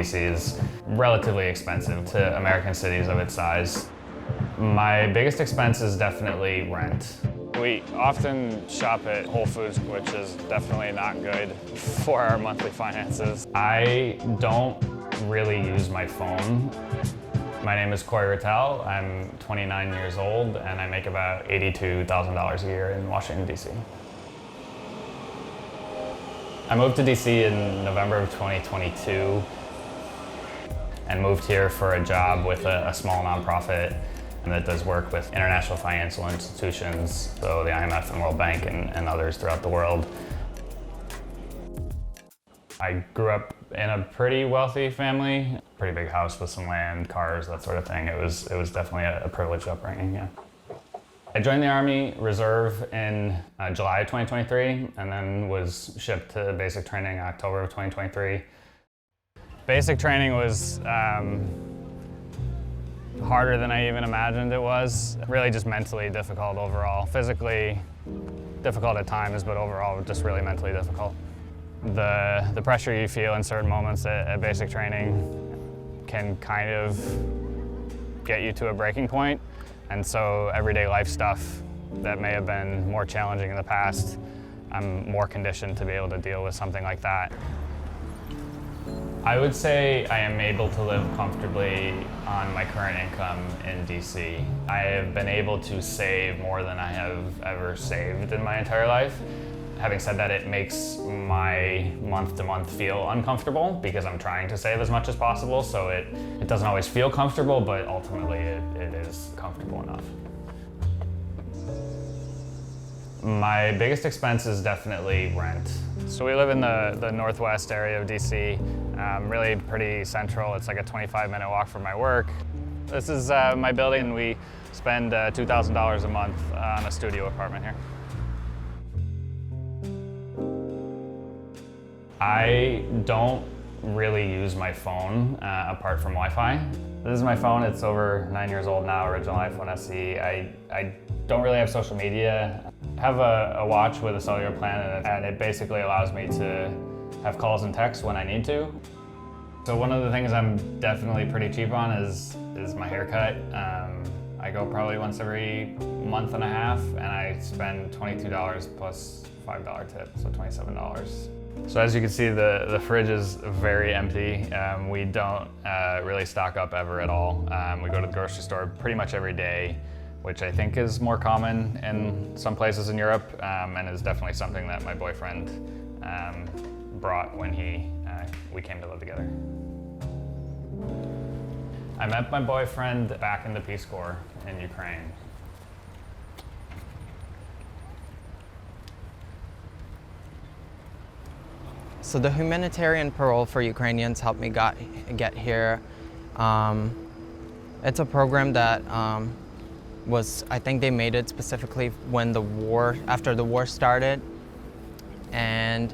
DC is relatively expensive to American cities of its size. My biggest expense is definitely rent. We often shop at Whole Foods, which is definitely not good for our monthly finances. I don't really use my phone. My name is Retell. I'm 29 years old and I make about $82,000 a year in Washington, DC. I moved to DC in November of 2022 and moved here for a job with a small nonprofit that does work with international financial institutions, so the IMF and World Bank and others throughout the world. I grew up in a pretty wealthy family, pretty big house with some land, cars, that sort of thing. It was definitely a privileged upbringing, yeah. I joined the Army Reserve in July of 2023 and then was shipped to basic training in October of 2023. Basic training was harder than I even imagined it was. Really just mentally difficult overall. Physically difficult at times, but overall just really mentally difficult. The pressure you feel in certain moments at basic training can kind of get you to a breaking point. And so everyday life stuff that may have been more challenging in the past, I'm more conditioned to be able to deal with something like that. I would say I am able to live comfortably on my current income in DC. I have been able to save more than I have ever saved in my entire life. Having said that, it makes my month-to-month feel uncomfortable because I'm trying to save as much as possible, so it doesn't always feel comfortable, but ultimately it is comfortable enough. My biggest expense is definitely rent. So we live in the northwest area of DC, really pretty central. It's like a 25-minute walk from my work. This is my building. We spend $2,000 a month on a studio apartment here. I don't really use my phone apart from Wi-Fi. This is my phone. It's over 9 years old now, original iPhone SE. I don't really have social media. I have a watch with a cellular plan and it basically allows me to have calls and texts when I need to. So one of the things I'm definitely pretty cheap on is my haircut. I go probably once every month and a half and I spend $22 plus $5 tip, so $27. So as you can see, the fridge is very empty. We don't really stock up ever at all. We go to the grocery store pretty much every day, which I think is more common in some places in Europe, and is definitely something that my boyfriend brought when we came to live together. I met my boyfriend back in the Peace Corps in Ukraine. So the humanitarian parole for Ukrainians helped me get here. It's a program that I think they made it specifically when after the war started. And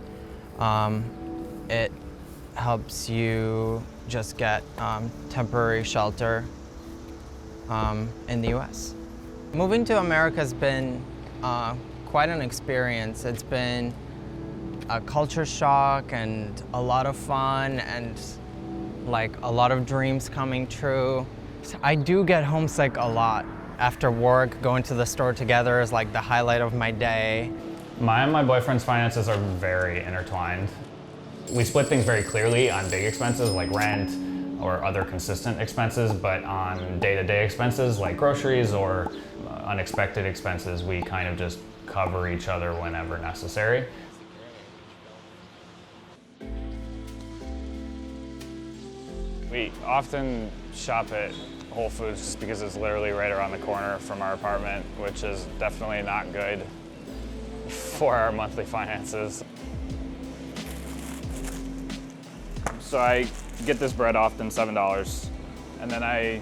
it helps you just get temporary shelter in the US. Moving to America has been quite an experience. It's been a culture shock and a lot of fun and like a lot of dreams coming true. I do get homesick a lot. After work, going to the store together is like the highlight of my day. My and my boyfriend's finances are very intertwined. We split things very clearly on big expenses like rent or other consistent expenses, but on day-to-day expenses like groceries or unexpected expenses, we kind of just cover each other whenever necessary. We often shop at Whole Foods just because it's literally right around the corner from our apartment, which is definitely not good for our monthly finances. So I get this bread often $7, and then I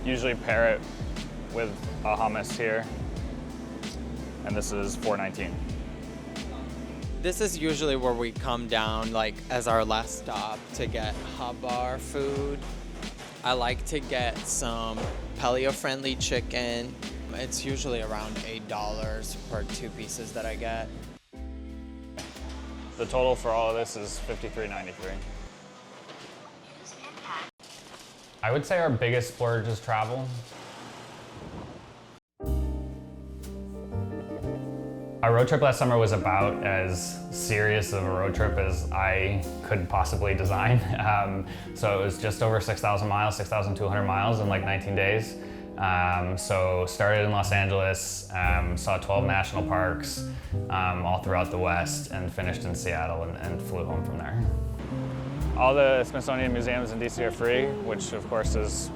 usually pair it with a hummus here, and this is $4.19. This is usually where we come down, like as our last stop to get hot bar food. I like to get some paleo-friendly chicken. It's usually around $8 for 2 pieces that I get. The total for all of this is $53.93. I would say our biggest splurge is travel. Our road trip last summer was about as serious of a road trip as I could possibly design. So it was just over 6,000 miles, 6,200 miles in like 19 days. So started in Los Angeles, saw 12 national parks all throughout the West, and finished in Seattle and flew home from there. All the Smithsonian museums in DC are free, which of course is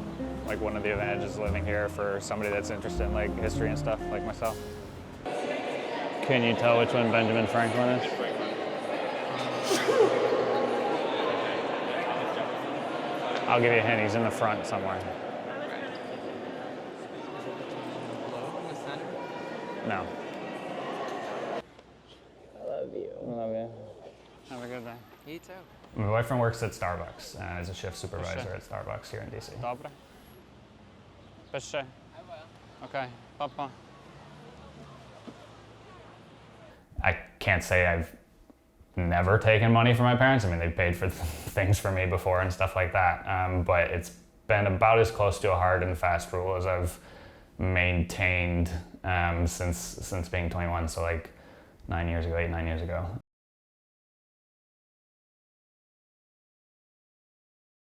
like one of the advantages of living here for somebody that's interested in like history and stuff like myself. Can you tell which one Benjamin Franklin is? I'll give you a hint, he's in the front somewhere. No. I love you. I love you. Have a good day. You too. My boyfriend works at Starbucks as a shift supervisor at Starbucks here in DC. Dobre. Pisze. Okay, papa. I can't say I've never taken money from my parents. I mean, they've paid for things for me before and stuff like that. But it's been about as close to a hard and fast rule as I've maintained since being 21. So like 9 years ago, 8, 9 years ago.